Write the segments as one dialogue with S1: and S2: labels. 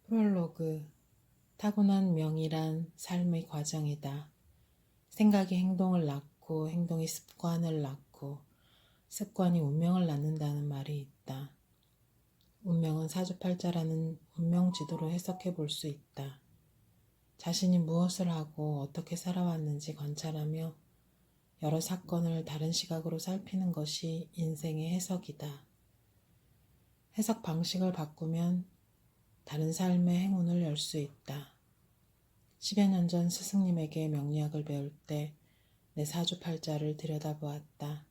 S1: 프롤로그. 타고난 명이란 삶의 과정이다. 생각이 행동을 낳고 행동이 습관을 낳고 습관이 운명을 낳는다는 말이 있다. 운명은 사주팔자라는 운명지도로 해석해 볼 수 있다. 자신이 무엇을 하고 어떻게 살아왔는지 관찰하며 여러 사건을 다른 시각으로 살피는 것이 인생의 해석이다. 해석 방식을 바꾸면 다른 삶의 행운을 열 수 있다. 10여 년 전 스승님에게 명리학을 배울 때 내 사주팔자를 들여다보았다.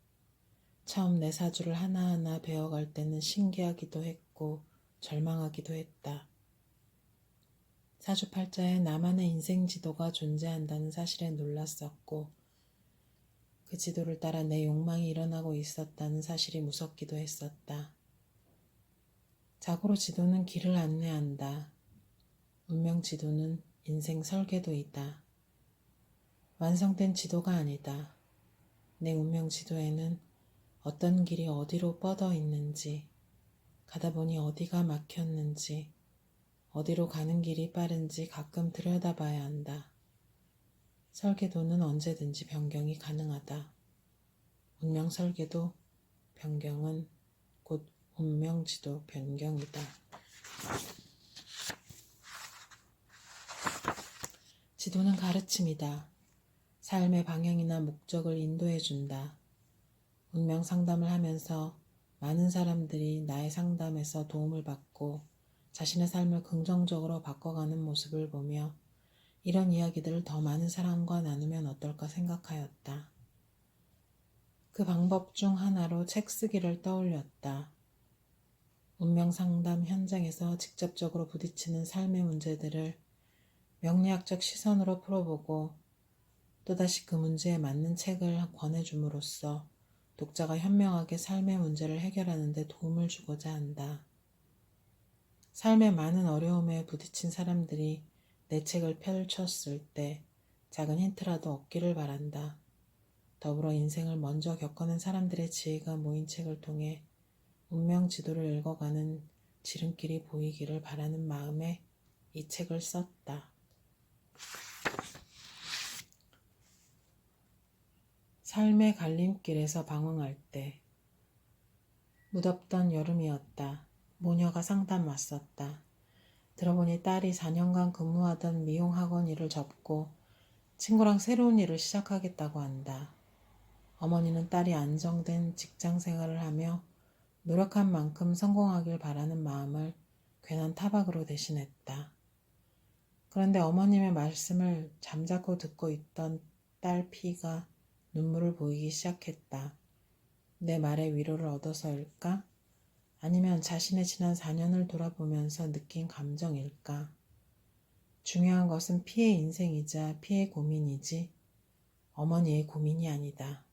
S1: 처음 내 사주를 하나하나 배워갈 때는 신기하기도 했고 절망하기도 했다. 사주팔자에 나만의 인생 지도가 존재한다는 사실에 놀랐었고 그 지도를 따라 내 욕망이 일어나고 있었다는 사실이 무섭기도 했었다. 자고로 지도는 길을 안내한다. 운명 지도는 인생 설계도이다. 완성된 지도가 아니다. 내 운명 지도에는 어떤 길이 어디로 뻗어 있는지, 가다 보니 어디가 막혔는지, 어디로 가는 길이 빠른지 가끔 들여다봐야 한다. 설계도는 언제든지 변경이 가능하다. 운명 설계도 변경은 곧 운명 지도 변경이다. 지도는 가르침이다. 삶의 방향이나 목적을 인도해준다. 운명 상담을 하면서 많은 사람들이 나의 상담에서 도움을 받고 자신의 삶을 긍정적으로 바꿔가는 모습을 보며 이런 이야기들을 더 많은 사람과 나누면 어떨까 생각하였다. 그 방법 중 하나로 책 쓰기를 떠올렸다. 운명 상담 현장에서 직접적으로 부딪히는 삶의 문제들을 명리학적 시선으로 풀어보고 또다시 그 문제에 맞는 책을 권해줌으로써 독자가 현명하게 삶의 문제를 해결하는 데 도움을 주고자 한다. 삶의 많은 어려움에 부딪힌 사람들이 내 책을 펼쳤을 때 작은 힌트라도 얻기를 바란다. 더불어 인생을 먼저 겪어낸 사람들의 지혜가 모인 책을 통해 운명 지도를 읽어가는 지름길이 보이기를 바라는 마음에 이 책을 썼다. 삶의 갈림길에서 방황할 때 무덥던 여름이었다. 모녀가 상담 왔었다. 들어보니 딸이 4년간 근무하던 미용학원 일을 접고 친구랑 새로운 일을 시작하겠다고 한다. 어머니는 딸이 안정된 직장 생활을 하며 노력한 만큼 성공하길 바라는 마음을 괜한 타박으로 대신했다. 그런데 어머님의 말씀을 잠자코 듣고 있던 딸 피가 눈물을 보이기 시작했다. 내 말에 위로를 얻어서일까? 아니면 자신의 지난 4년을 돌아보면서 느낀 감정일까? 중요한 것은 피의 인생이자 피의 고민이지 어머니의 고민이 아니다.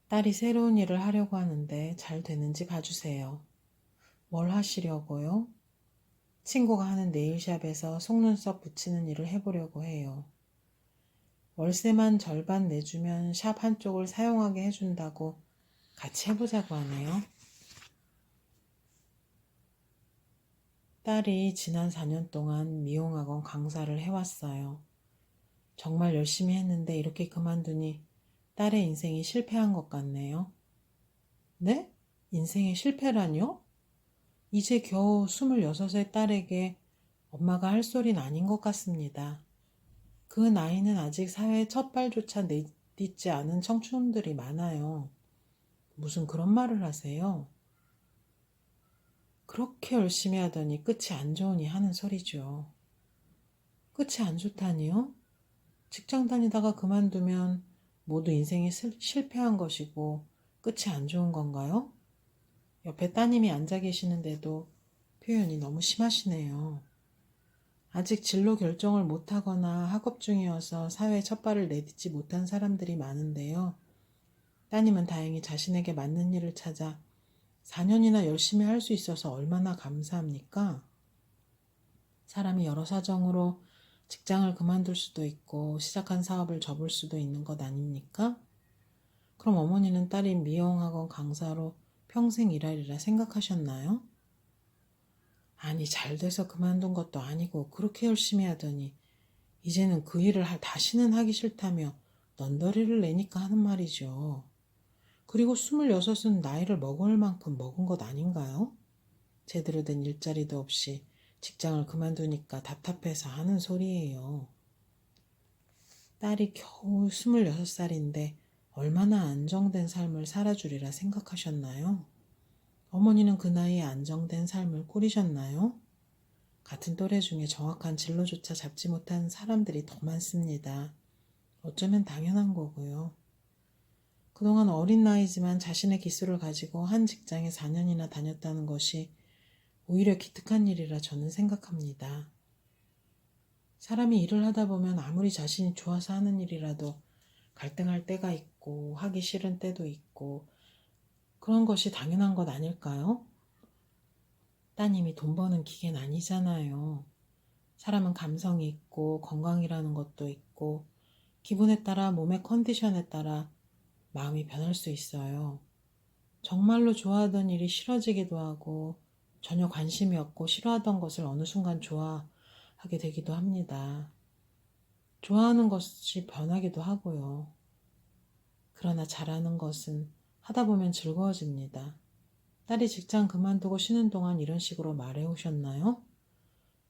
S1: 딸이 새로운 일을 하려고 하는데 잘 되는지 봐주세요. 뭘 하시려고요? 친구가 하는 네일샵에서 속눈썹 붙이는 일을 해보려고 해요. 월세만 절반 내주면 샵 한쪽을 사용하게 해준다고 같이 해보자고 하네요. 딸이 지난 4년 동안 미용학원 강사를 해왔어요. 정말 열심히 했는데 이렇게 그만두니 딸의 인생이 실패한 것 같네요. 네? 인생의 실패라뇨? 이제 겨우 26의 딸에게 엄마가 할 소리는 아닌 것 같습니다. 그 나이는 아직 사회에 첫 발조차 내딛지 않은 청춘들이 많아요. 무슨 그런 말을 하세요? 그렇게 열심히 하더니 끝이 안 좋으니 하는 소리죠. 끝이 안 좋다니요? 직장 다니다가 그만두면 모두 인생이 실패한 것이고 끝이 안 좋은 건가요? 옆에 따님이 앉아 계시는데도 표현이 너무 심하시네요. 아직 진로 결정을 못하거나 학업 중이어서 사회에 첫 발을 내딛지 못한 사람들이 많은데요. 따님은 다행히 자신에게 맞는 일을 찾아 4년이나 열심히 할 수 있어서 얼마나 감사합니까? 사람이 여러 사정으로 직장을 그만둘 수도 있고 시작한 사업을 접을 수도 있는 것 아닙니까? 그럼 어머니는 딸이 미용학원 강사로 평생 일하리라 생각하셨나요? 아니, 잘 돼서 그만둔 것도 아니고 그렇게 열심히 하더니 이제는 그 일을 다시는 하기 싫다며 넌더리를 내니까 하는 말이죠. 그리고 26은 나이를 먹을 만큼 먹은 것 아닌가요? 제대로 된 일자리도 없이 직장을 그만두니까 답답해서 하는 소리예요. 딸이 겨우 26살인데 얼마나 안정된 삶을 살아주리라 생각하셨나요? 어머니는 그 나이에 안정된 삶을 꾸리셨나요? 같은 또래 중에 정확한 진로조차 잡지 못한 사람들이 더 많습니다. 어쩌면 당연한 거고요. 그동안 어린 나이지만 자신의 기술을 가지고 한 직장에 4년이나 다녔다는 것이 오히려 기특한 일이라 저는 생각합니다. 사람이 일을 하다 보면 아무리 자신이 좋아서 하는 일이라도 갈등할 때가 있고 하기 싫은 때도 있고 그런 것이 당연한 것 아닐까요? 따님이 돈 버는 기계는 아니잖아요. 사람은 감성이 있고 건강이라는 것도 있고 기분에 따라 몸의 컨디션에 따라 마음이 변할 수 있어요. 정말로 좋아하던 일이 싫어지기도 하고 전혀 관심이 없고 싫어하던 것을 어느 순간 좋아하게 되기도 합니다. 좋아하는 것이 변하기도 하고요. 그러나 잘하는 것은 하다 보면 즐거워집니다. 딸이 직장 그만두고 쉬는 동안 이런 식으로 말해오셨나요?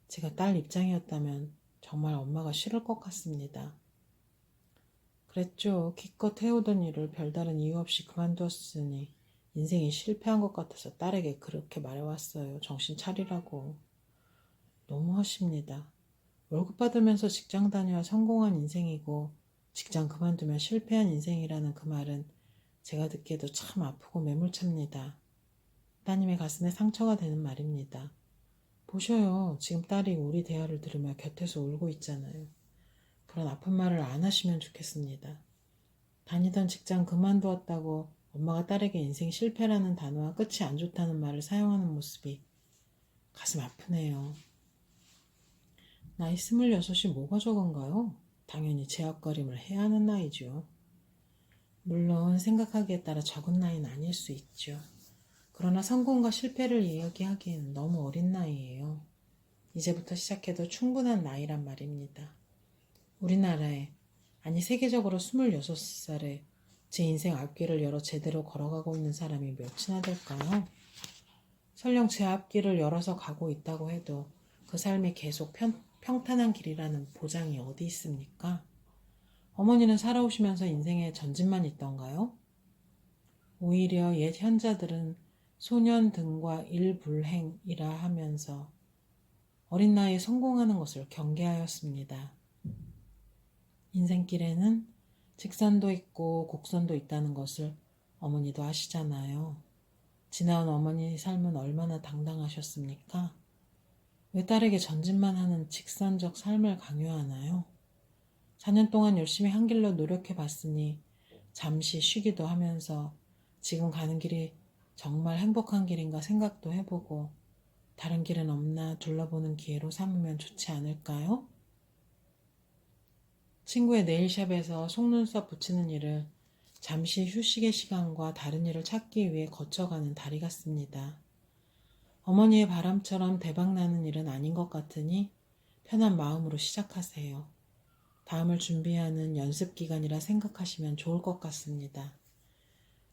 S1: 제가 딸 입장이었다면 정말 엄마가 싫을 것 같습니다. 그랬죠. 기껏 해오던 일을 별다른 이유 없이 그만두었으니 인생이 실패한 것 같아서 딸에게 그렇게 말해왔어요. 정신 차리라고. 너무하십니다. 월급 받으면서 직장 다녀야 성공한 인생이고 직장 그만두면 실패한 인생이라는 그 말은 제가 듣기에도 참 아프고 매몰찹니다. 따님의 가슴에 상처가 되는 말입니다. 보셔요. 지금 딸이 우리 대화를 들으며 곁에서 울고 있잖아요. 그런 아픈 말을 안 하시면 좋겠습니다. 다니던 직장 그만두었다고 엄마가 딸에게 인생 실패라는 단어와 끝이 안 좋다는 말을 사용하는 모습이 가슴 아프네요. 나이 26이 뭐가 적은가요? 당연히 제약거림을 해야 하는 나이죠. 물론 생각하기에 따라 적은 나이는 아닐 수 있죠. 그러나 성공과 실패를 이야기하기에는 너무 어린 나이예요. 이제부터 시작해도 충분한 나이란 말입니다. 우리나라에, 아니 세계적으로 26살에 제 인생 앞길을 열어 제대로 걸어가고 있는 사람이 몇이나 될까요? 설령 제 앞길을 열어서 가고 있다고 해도 그 삶이 계속 평탄한 길이라는 보장이 어디 있습니까? 어머니는 살아오시면서 인생에 전진만 있던가요? 오히려 옛 현자들은 소년 등과 일불행이라 하면서 어린 나이에 성공하는 것을 경계하였습니다. 인생길에는 직선도 있고 곡선도 있다는 것을 어머니도 아시잖아요. 지나온 어머니 삶은 얼마나 당당하셨습니까? 왜 딸에게 전진만 하는 직선적 삶을 강요하나요? 4년 동안 열심히 한 길로 노력해 봤으니 잠시 쉬기도 하면서 지금 가는 길이 정말 행복한 길인가 생각도 해보고 다른 길은 없나 둘러보는 기회로 삼으면 좋지 않을까요? 친구의 네일샵에서 속눈썹 붙이는 일을 잠시 휴식의 시간과 다른 일을 찾기 위해 거쳐가는 다리 같습니다. 어머니의 바람처럼 대박나는 일은 아닌 것 같으니 편한 마음으로 시작하세요. 다음을 준비하는 연습 기간이라 생각하시면 좋을 것 같습니다.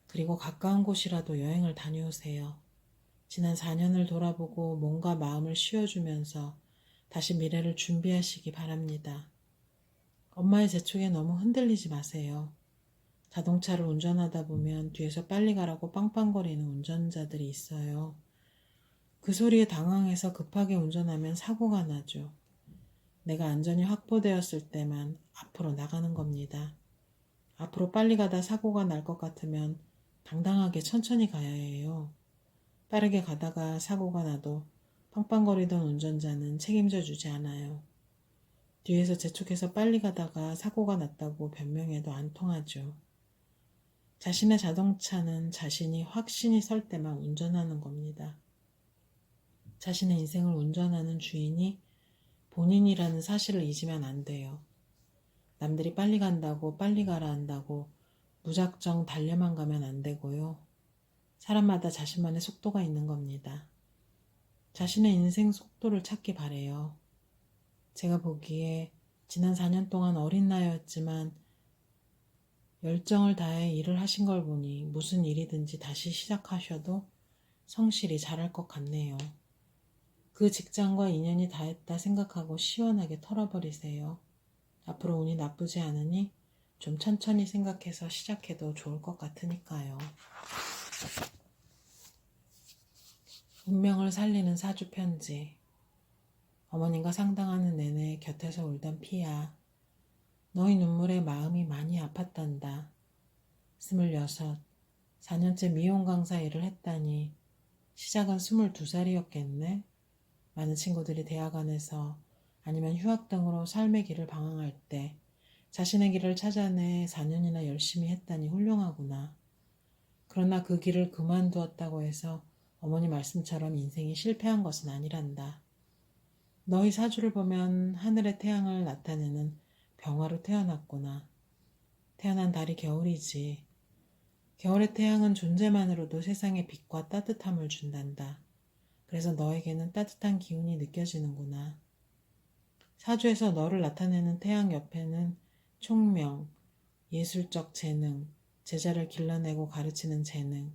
S1: 그리고 가까운 곳이라도 여행을 다녀오세요. 지난 4년을 돌아보고 몸과 마음을 쉬어주면서 다시 미래를 준비하시기 바랍니다. 엄마의 재촉에 너무 흔들리지 마세요. 자동차를 운전하다 보면 뒤에서 빨리 가라고 빵빵거리는 운전자들이 있어요. 그 소리에 당황해서 급하게 운전하면 사고가 나죠. 내가 안전이 확보되었을 때만 앞으로 나가는 겁니다. 앞으로 빨리 가다 사고가 날 것 같으면 당당하게 천천히 가야 해요. 빠르게 가다가 사고가 나도 빵빵거리던 운전자는 책임져 주지 않아요. 뒤에서 재촉해서 빨리 가다가 사고가 났다고 변명해도 안 통하죠. 자신의 자동차는 자신이 확신이 설 때만 운전하는 겁니다. 자신의 인생을 운전하는 주인이 본인이라는 사실을 잊으면 안 돼요. 남들이 빨리 간다고 빨리 가라 한다고 무작정 달려만 가면 안 되고요. 사람마다 자신만의 속도가 있는 겁니다. 자신의 인생 속도를 찾기 바래요. 제가 보기에 지난 4년 동안 어린 나이였지만 열정을 다해 일을 하신 걸 보니 무슨 일이든지 다시 시작하셔도 성실히 잘할 것 같네요. 그 직장과 인연이 닿았다 생각하고 시원하게 털어버리세요. 앞으로 운이 나쁘지 않으니 좀 천천히 생각해서 시작해도 좋을 것 같으니까요. 운명을 살리는 사주 편지. 어머님과 상담하는 내내 곁에서 울던 피야. 너희 눈물에 마음이 많이 아팠단다. 26, 4년째 미용 강사 일을 했다니 시작은 22살이었겠네. 많은 친구들이 대학 안에서 아니면 휴학 등으로 삶의 길을 방황할 때 자신의 길을 찾아내 4년이나 열심히 했다니 훌륭하구나. 그러나 그 길을 그만두었다고 해서 어머니 말씀처럼 인생이 실패한 것은 아니란다. 너희 사주를 보면 하늘의 태양을 나타내는 병화로 태어났구나. 태어난 달이 겨울이지. 겨울의 태양은 존재만으로도 세상에 빛과 따뜻함을 준단다. 그래서 너에게는 따뜻한 기운이 느껴지는구나. 사주에서 너를 나타내는 태양 옆에는 총명, 예술적 재능, 제자를 길러내고 가르치는 재능,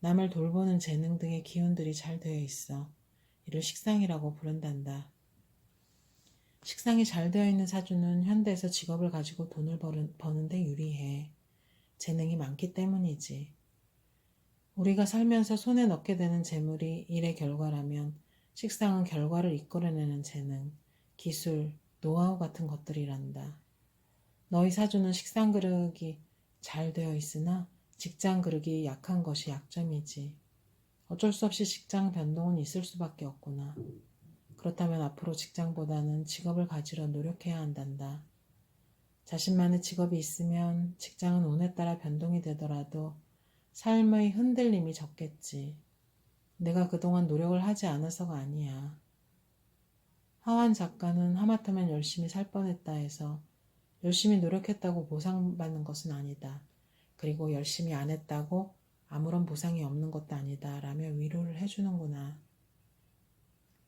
S1: 남을 돌보는 재능 등의 기운들이 잘 되어 있어. 이를 식상이라고 부른단다. 식상이 잘 되어 있는 사주는 현대에서 직업을 가지고 돈을 버는데 유리해. 재능이 많기 때문이지. 우리가 살면서 손에 넣게 되는 재물이 일의 결과라면 식상은 결과를 이끌어내는 재능, 기술, 노하우 같은 것들이란다. 너희 사주는 식상 그릇이 잘 되어 있으나 직장 그릇이 약한 것이 약점이지. 어쩔 수 없이 직장 변동은 있을 수밖에 없구나. 그렇다면 앞으로 직장보다는 직업을 가지려 노력해야 한단다. 자신만의 직업이 있으면 직장은 운에 따라 변동이 되더라도 삶의 흔들림이 적겠지. 내가 그동안 노력을 하지 않아서가 아니야. 하완 작가는 하마터면 열심히 살 뻔했다 해서 열심히 노력했다고 보상받는 것은 아니다. 그리고 열심히 안 했다고 아무런 보상이 없는 것도 아니다 라며 위로를 해주는구나.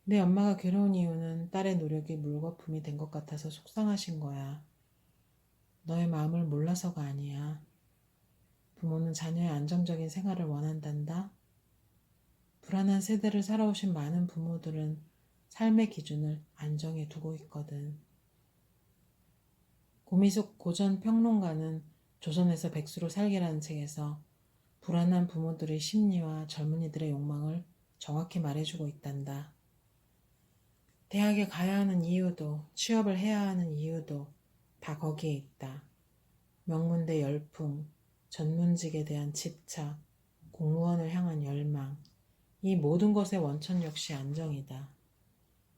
S1: 내 엄마가 괴로운 이유는 딸의 노력이 물거품이 된 것 같아서 속상하신 거야. 너의 마음을 몰라서가 아니야. 부모는 자녀의 안정적인 생활을 원한단다. 불안한 세대를 살아오신 많은 부모들은 삶의 기준을 안정해 두고 있거든. 고미숙 고전 평론가는 조선에서 백수로 살기라는 책에서 불안한 부모들의 심리와 젊은이들의 욕망을 정확히 말해주고 있단다. 대학에 가야 하는 이유도 취업을 해야 하는 이유도 다 거기에 있다. 명문대 열풍, 전문직에 대한 집착, 공무원을 향한 열망, 이 모든 것의 원천 역시 안정이다.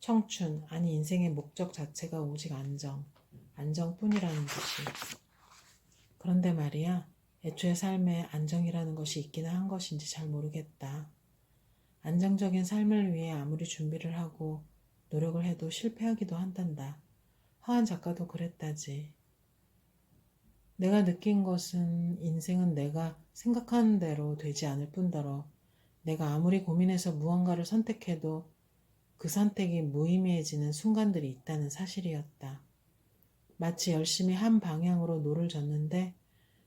S1: 청춘, 아니 인생의 목적 자체가 오직 안정, 안정뿐이라는 것이. 그런데 말이야, 애초에 삶에 안정이라는 것이 있기는 한 것인지 잘 모르겠다. 안정적인 삶을 위해 아무리 준비를 하고 노력을 해도 실패하기도 한단다. 하한 작가도 그랬다지. 내가 느낀 것은 인생은 내가 생각하는 대로 되지 않을 뿐더러 내가 아무리 고민해서 무언가를 선택해도 그 선택이 무의미해지는 순간들이 있다는 사실이었다. 마치 열심히 한 방향으로 노를 젓는데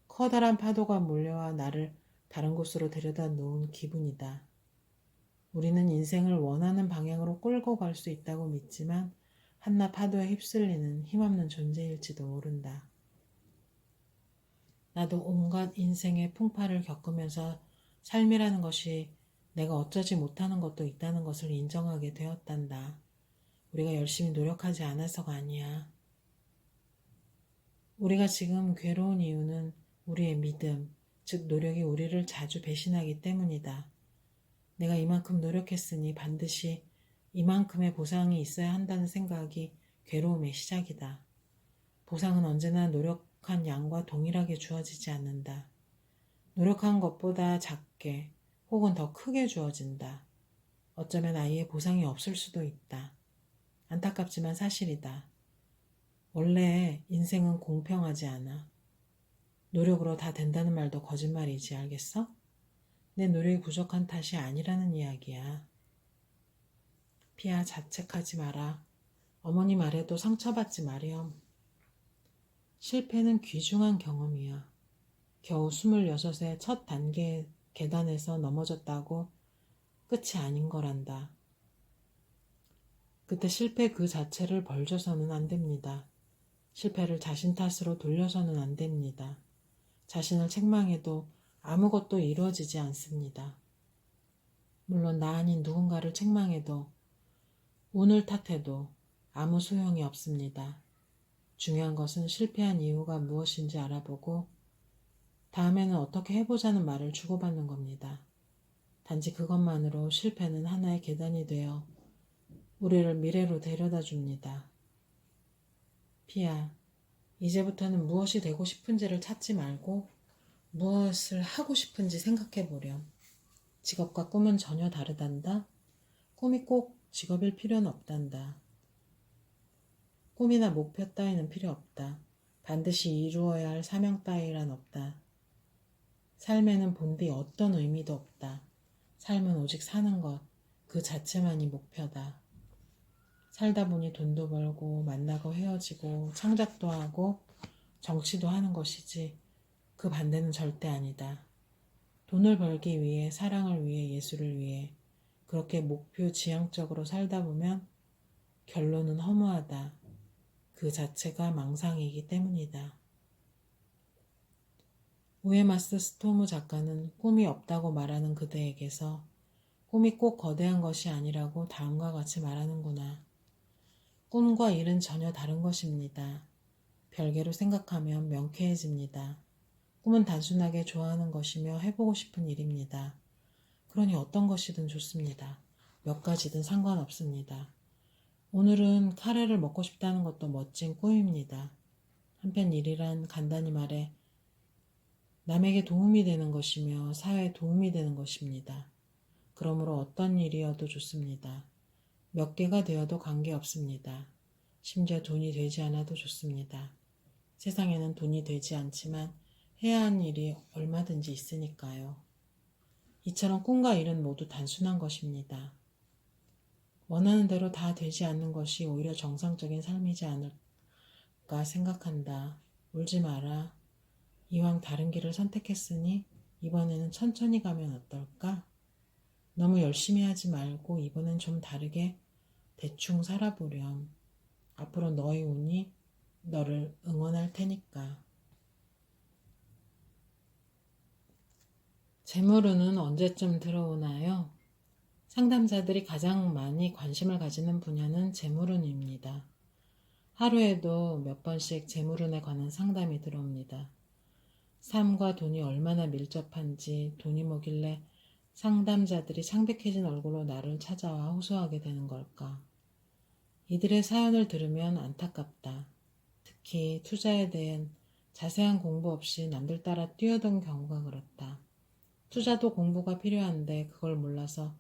S1: 커다란 파도가 몰려와 나를 다른 곳으로 데려다 놓은 기분이다. 우리는 인생을 원하는 방향으로 끌고 갈 수 있다고 믿지만 한낱 파도에 휩쓸리는 힘없는 존재일지도 모른다. 나도 온갖 인생의 풍파를 겪으면서 삶이라는 것이 내가 어쩌지 못하는 것도 있다는 것을 인정하게 되었단다. 우리가 열심히 노력하지 않아서가 아니야. 우리가 지금 괴로운 이유는 우리의 믿음, 즉 노력이 우리를 자주 배신하기 때문이다. 내가 이만큼 노력했으니 반드시 이만큼의 보상이 있어야 한다는 생각이 괴로움의 시작이다. 보상은 언제나 노력한 양과 동일하게 주어지지 않는다. 노력한 것보다 작게 혹은 더 크게 주어진다. 어쩌면 아예 보상이 없을 수도 있다. 안타깝지만 사실이다. 원래 인생은 공평하지 않아. 노력으로 다 된다는 말도 거짓말이지, 알겠어? 내 노력이 부족한 탓이 아니라는 이야기야. 피야, 자책하지 마라. 어머니 말에도 상처받지 마렴. 실패는 귀중한 경험이야. 겨우 26의 첫 단계 계단에서 넘어졌다고 끝이 아닌 거란다. 그때 실패 그 자체를 벌줘서는 안 됩니다. 실패를 자신 탓으로 돌려서는 안 됩니다. 자신을 책망해도 아무것도 이루어지지 않습니다. 물론 나 아닌 누군가를 책망해도 운을 탓해도 아무 소용이 없습니다. 중요한 것은 실패한 이유가 무엇인지 알아보고 다음에는 어떻게 해보자는 말을 주고받는 겁니다. 단지 그것만으로 실패는 하나의 계단이 되어 우리를 미래로 데려다 줍니다. 피야, 이제부터는 무엇이 되고 싶은지를 찾지 말고 무엇을 하고 싶은지 생각해 보렴. 직업과 꿈은 전혀 다르단다. 꿈이 꼭 직업일 필요는 없단다. 꿈이나 목표 따위는 필요 없다. 반드시 이루어야 할 사명 따위란 없다. 삶에는 본디 어떤 의미도 없다. 삶은 오직 사는 것, 그 자체만이 목표다. 살다 보니 돈도 벌고 만나고 헤어지고 창작도 하고 정치도 하는 것이지 그 반대는 절대 아니다. 돈을 벌기 위해, 사랑을 위해, 예술을 위해 그렇게 목표 지향적으로 살다 보면 결론은 허무하다. 그 자체가 망상이기 때문이다. 우에마스 스토무 작가는 꿈이 없다고 말하는 그대에게서 꿈이 꼭 거대한 것이 아니라고 다음과 같이 말하는구나. 꿈과 일은 전혀 다른 것입니다. 별개로 생각하면 명쾌해집니다. 꿈은 단순하게 좋아하는 것이며 해보고 싶은 일입니다. 그러니 어떤 것이든 좋습니다. 몇 가지든 상관없습니다. 오늘은 카레를 먹고 싶다는 것도 멋진 꿈입니다. 한편 일이란 간단히 말해 남에게 도움이 되는 것이며 사회에 도움이 되는 것입니다. 그러므로 어떤 일이어도 좋습니다. 몇 개가 되어도 관계없습니다. 심지어 돈이 되지 않아도 좋습니다. 세상에는 돈이 되지 않지만 해야 하는 일이 얼마든지 있으니까요. 이처럼 꿈과 일은 모두 단순한 것입니다. 원하는 대로 다 되지 않는 것이 오히려 정상적인 삶이지 않을까 생각한다. 울지 마라. 이왕 다른 길을 선택했으니 이번에는 천천히 가면 어떨까? 너무 열심히 하지 말고 이번엔 좀 다르게 대충 살아보렴. 앞으로 너의 운이 너를 응원할 테니까. 재물운은 언제쯤 들어오나요? 상담자들이 가장 많이 관심을 가지는 분야는 재물운입니다. 하루에도 몇 번씩 재물운에 관한 상담이 들어옵니다. 삶과 돈이 얼마나 밀접한지 돈이 뭐길래 상담자들이 창백해진 얼굴로 나를 찾아와 호소하게 되는 걸까? 이들의 사연을 들으면 안타깝다. 특히 투자에 대한 자세한 공부 없이 남들 따라 뛰어든 경우가 그렇다. 투자도 공부가 필요한데 그걸 몰라서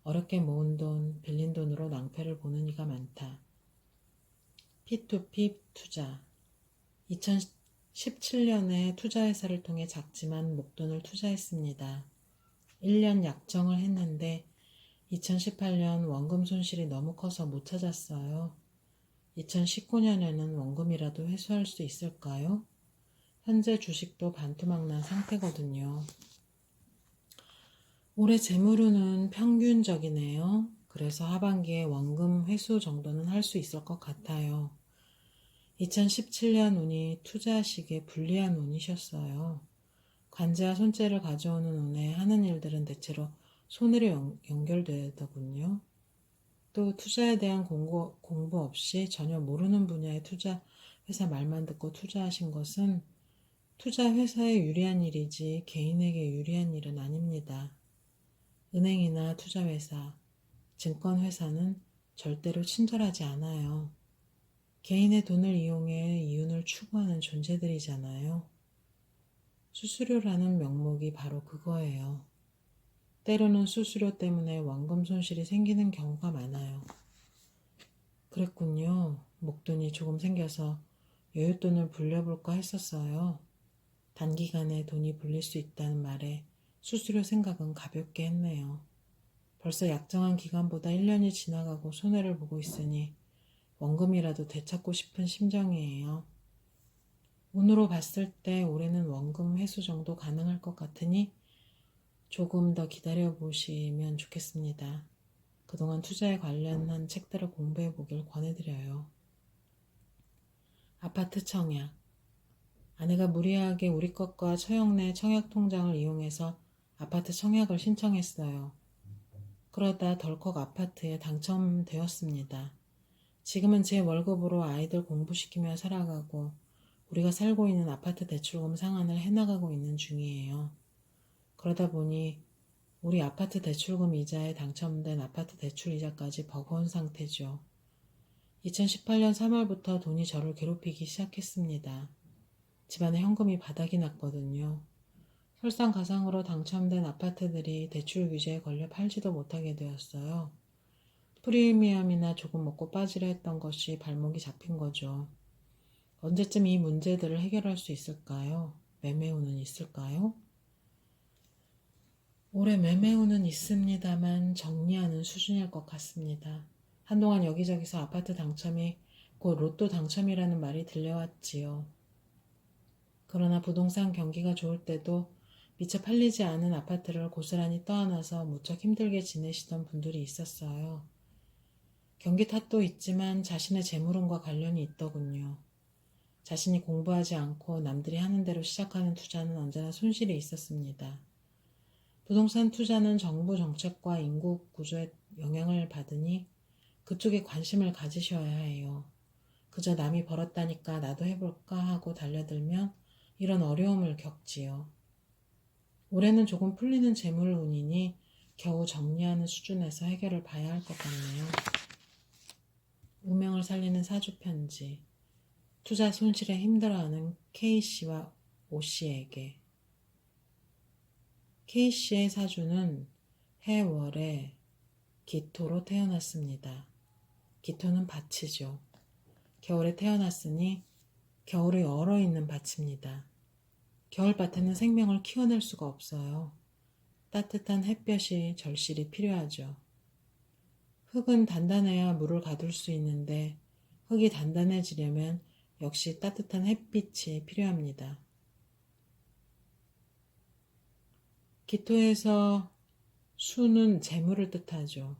S1: 어렵게 모은 돈, 빌린 돈으로 낭패를 보는 이가 많다. P2P 투자. 2017년에 투자회사를 통해 작지만 목돈을 투자했습니다. 1년 약정을 했는데 2018년 원금 손실이 너무 커서 못 찾았어요. 2019년에는 원금이라도 회수할 수 있을까요? 현재 주식도 반토막 난 상태거든요. 올해 재물운은 평균적이네요. 그래서 하반기에 원금 회수 정도는 할 수 있을 것 같아요. 2017년 운이 투자식에 불리한 운이셨어요. 관제와 손재를 가져오는 운에 하는 일들은 대체로 손해로 연결되더군요. 또 투자에 대한 공부 없이 전혀 모르는 분야의 투자 회사 말만 듣고 투자하신 것은 투자 회사에 유리한 일이지 개인에게 유리한 일은 아닙니다. 은행이나 투자회사, 증권회사는 절대로 친절하지 않아요. 개인의 돈을 이용해 이윤을 추구하는 존재들이잖아요. 수수료라는 명목이 바로 그거예요. 때로는 수수료 때문에 원금 손실이 생기는 경우가 많아요. 그랬군요. 목돈이 조금 생겨서 여윳돈을 불려볼까 했었어요. 단기간에 돈이 불릴 수 있다는 말에 수수료 생각은 가볍게 했네요. 벌써 약정한 기간보다 1년이 지나가고 손해를 보고 있으니 원금이라도 되찾고 싶은 심정이에요. 운으로 봤을 때 올해는 원금 회수 정도 가능할 것 같으니 조금 더 기다려 보시면 좋겠습니다. 그동안 투자에 관련한 책들을 공부해 보길 권해드려요. 아파트 청약. 아내가 무리하게 우리 것과 처형내 청약통장을 이용해서 아파트 청약을 신청했어요. 그러다 덜컥 아파트에 당첨되었습니다. 지금은 제 월급으로 아이들 공부시키며 살아가고 우리가 살고 있는 아파트 대출금 상환을 해나가고 있는 중이에요. 그러다 보니 우리 아파트 대출금 이자에 당첨된 아파트 대출 이자까지 버거운 상태죠. 2018년 3월부터 돈이 저를 괴롭히기 시작했습니다. 집안에 현금이 바닥이 났거든요. 설상가상으로 당첨된 아파트들이 대출 규제에 걸려 팔지도 못하게 되었어요. 프리미엄이나 조금 먹고 빠지려 했던 것이 발목이 잡힌 거죠. 언제쯤 이 문제들을 해결할 수 있을까요? 매매운은 있을까요? 올해 매매운은 있습니다만 정리하는 수준일 것 같습니다. 한동안 여기저기서 아파트 당첨이 곧 로또 당첨이라는 말이 들려왔지요. 그러나 부동산 경기가 좋을 때도 미처 팔리지 않은 아파트를 고스란히 떠안아서 무척 힘들게 지내시던 분들이 있었어요. 경기 탓도 있지만 자신의 재물운과 관련이 있더군요. 자신이 공부하지 않고 남들이 하는 대로 시작하는 투자는 언제나 손실이 있었습니다. 부동산 투자는 정부 정책과 인구 구조에 영향을 받으니 그쪽에 관심을 가지셔야 해요. 그저 남이 벌었다니까 나도 해볼까 하고 달려들면 이런 어려움을 겪지요. 올해는 조금 풀리는 재물 운이니 겨우 정리하는 수준에서 해결을 봐야 할 것 같네요. 운명을 살리는 사주 편지. 투자 손실에 힘들어하는 K씨와 O씨에게. K씨의 사주는 해월에 기토로 태어났습니다. 기토는 밭이죠. 겨울에 태어났으니 겨울에 얼어있는 밭입니다. 겨울밭에는 생명을 키워낼 수가 없어요. 따뜻한 햇볕이 절실히 필요하죠. 흙은 단단해야 물을 가둘 수 있는데 흙이 단단해지려면 역시 따뜻한 햇빛이 필요합니다. 기토에서 수는 재물을 뜻하죠.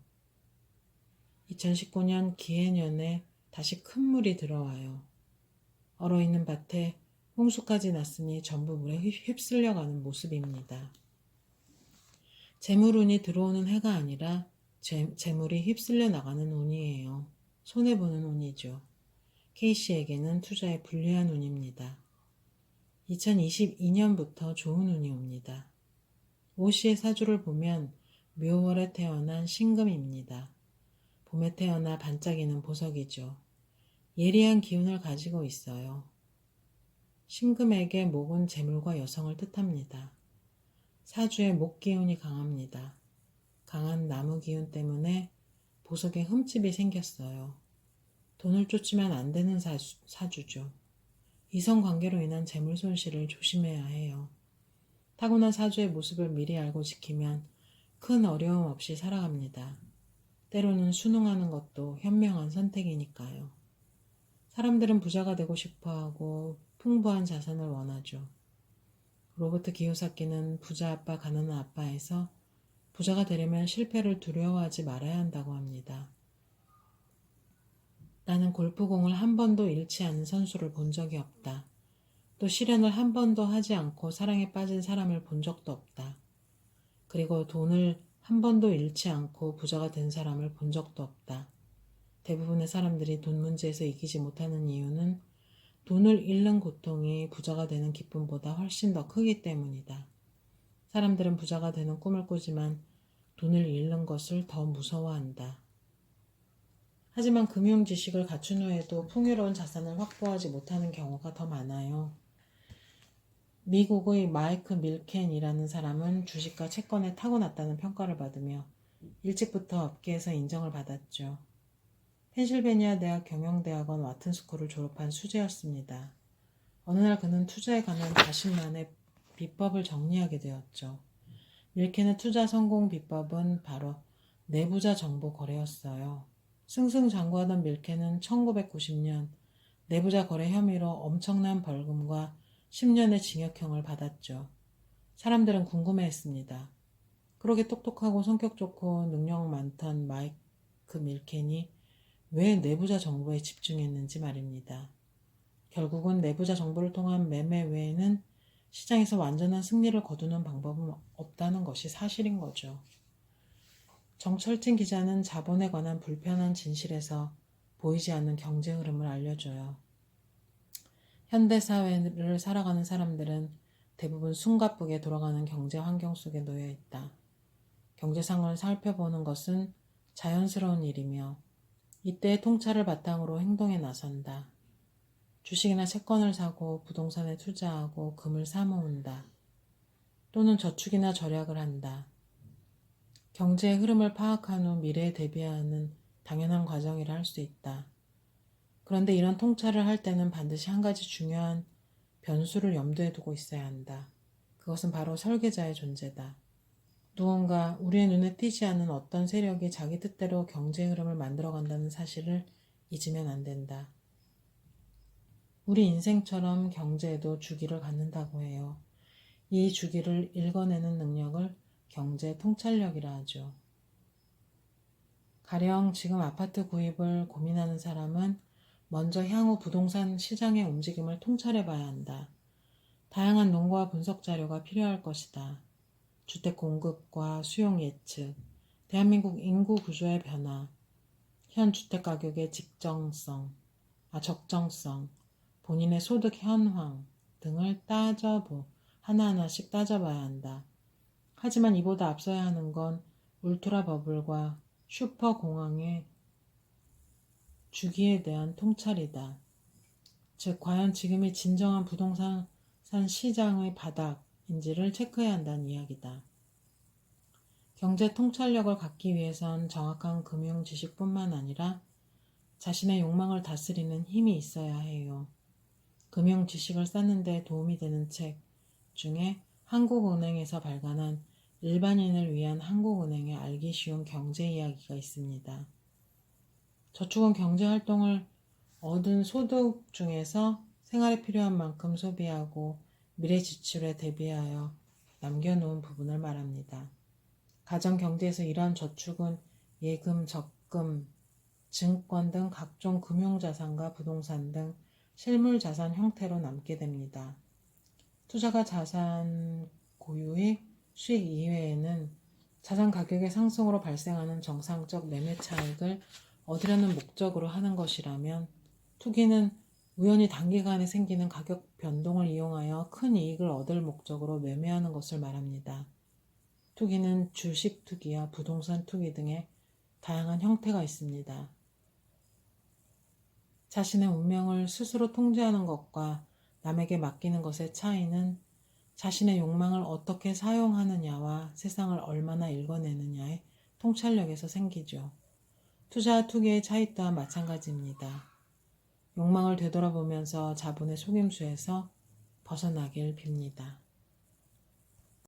S1: 2019년 기해년에 다시 큰 물이 들어와요. 얼어있는 밭에 홍수까지 났으니 전부 물에 휩쓸려가는 모습입니다. 재물운이 들어오는 해가 아니라 재물이 휩쓸려 나가는 운이에요. 손해보는 운이죠. K씨에게는 투자에 불리한 운입니다. 2022년부터 좋은 운이 옵니다. O씨의 사주를 보면 묘월에 태어난 신금입니다. 봄에 태어나 반짝이는 보석이죠. 예리한 기운을 가지고 있어요. 신금에게 목은 재물과 여성을 뜻합니다. 사주에 목 기운이 강합니다. 강한 나무 기운 때문에 보석에 흠집이 생겼어요. 돈을 쫓으면 안 되는 사주죠. 이성관계로 인한 재물 손실을 조심해야 해요. 타고난 사주의 모습을 미리 알고 지키면 큰 어려움 없이 살아갑니다. 때로는 순응하는 것도 현명한 선택이니까요. 사람들은 부자가 되고 싶어하고 풍부한 자산을 원하죠. 로버트 기요사키는 부자 아빠 가난한 아빠에서 부자가 되려면 실패를 두려워하지 말아야 한다고 합니다. 나는 골프공을 한 번도 잃지 않은 선수를 본 적이 없다. 또 실현을 한 번도 하지 않고 사랑에 빠진 사람을 본 적도 없다. 그리고 돈을 한 번도 잃지 않고 부자가 된 사람을 본 적도 없다. 대부분의 사람들이 돈 문제에서 이기지 못하는 이유는 돈을 잃는 고통이 부자가 되는 기쁨보다 훨씬 더 크기 때문이다. 사람들은 부자가 되는 꿈을 꾸지만 돈을 잃는 것을 더 무서워한다. 하지만 금융 지식을 갖춘 후에도 풍요로운 자산을 확보하지 못하는 경우가 더 많아요. 미국의 마이크 밀켄이라는 사람은 주식과 채권에 타고났다는 평가를 받으며 일찍부터 업계에서 인정을 받았죠. 펜실베니아 대학 경영대학원 와튼스쿨을 졸업한 수재였습니다. 어느 날 그는 투자에 관한 자신만의 비법을 정리하게 되었죠. 밀켄의 투자 성공 비법은 바로 내부자 정보 거래였어요. 승승장구하던 밀케는 1990년 내부자 거래 혐의로 엄청난 벌금과 10년의 징역형을 받았죠. 사람들은 궁금해했습니다. 그렇게 똑똑하고 성격 좋고 능력 많던 마이크 밀켄이 왜 내부자 정보에 집중했는지 말입니다. 결국은 내부자 정보를 통한 매매 외에는 시장에서 완전한 승리를 거두는 방법은 없다는 것이 사실인 거죠. 정철진 기자는 자본에 관한 불편한 진실에서 보이지 않는 경제 흐름을 알려줘요. 현대사회를 살아가는 사람들은 대부분 숨가쁘게 돌아가는 경제 환경 속에 놓여 있다. 경제상을 살펴보는 것은 자연스러운 일이며 이때의 통찰을 바탕으로 행동에 나선다. 주식이나 채권을 사고 부동산에 투자하고 금을 사모은다. 또는 저축이나 절약을 한다. 경제의 흐름을 파악한 후 미래에 대비하는 당연한 과정이라 할 수 있다. 그런데 이런 통찰을 할 때는 반드시 한 가지 중요한 변수를 염두에 두고 있어야 한다. 그것은 바로 설계자의 존재다. 누군가 우리의 눈에 띄지 않는 어떤 세력이 자기 뜻대로 경제 흐름을 만들어간다는 사실을 잊으면 안 된다. 우리 인생처럼 경제에도 주기를 갖는다고 해요. 이 주기를 읽어내는 능력을 경제 통찰력이라 하죠. 가령 지금 아파트 구입을 고민하는 사람은 먼저 향후 부동산 시장의 움직임을 통찰해 봐야 한다. 다양한 논과 분석 자료가 필요할 것이다. 주택 공급과 수용 예측, 대한민국 인구 구조의 변화, 현 주택 가격의 적정성, 본인의 소득 현황 등을 하나하나씩 따져봐야 한다. 하지만 이보다 앞서야 하는 건 울트라 버블과 슈퍼 공황의 주기에 대한 통찰이다. 즉, 과연 지금이 진정한 부동산 시장의 바닥인지를 체크해야 한다는 이야기다. 경제 통찰력을 갖기 위해선 정확한 금융 지식뿐만 아니라 자신의 욕망을 다스리는 힘이 있어야 해요. 금융 지식을 쌓는 데 도움이 되는 책 중에 한국은행에서 발간한 일반인을 위한 한국은행의 알기 쉬운 경제 이야기가 있습니다. 저축은 경제활동을 얻은 소득 중에서 생활에 필요한 만큼 소비하고 미래 지출에 대비하여 남겨놓은 부분을 말합니다. 가정경제에서 이러한 저축은 예금, 적금, 증권 등 각종 금융자산과 부동산 등 실물자산 형태로 남게 됩니다. 투자가 자산 고유의 수익 이외에는 자산 가격의 상승으로 발생하는 정상적 매매 차익을 얻으려는 목적으로 하는 것이라면, 투기는 우연히 단기간에 생기는 가격 변동을 이용하여 큰 이익을 얻을 목적으로 매매하는 것을 말합니다. 투기는 주식 투기와 부동산 투기 등의 다양한 형태가 있습니다. 자신의 운명을 스스로 통제하는 것과 남에게 맡기는 것의 차이는 자신의 욕망을 어떻게 사용하느냐와 세상을 얼마나 읽어내느냐의 통찰력에서 생기죠. 투자와 투기의 차이 또한 마찬가지입니다. 욕망을 되돌아보면서 자본의 속임수에서 벗어나길 빕니다.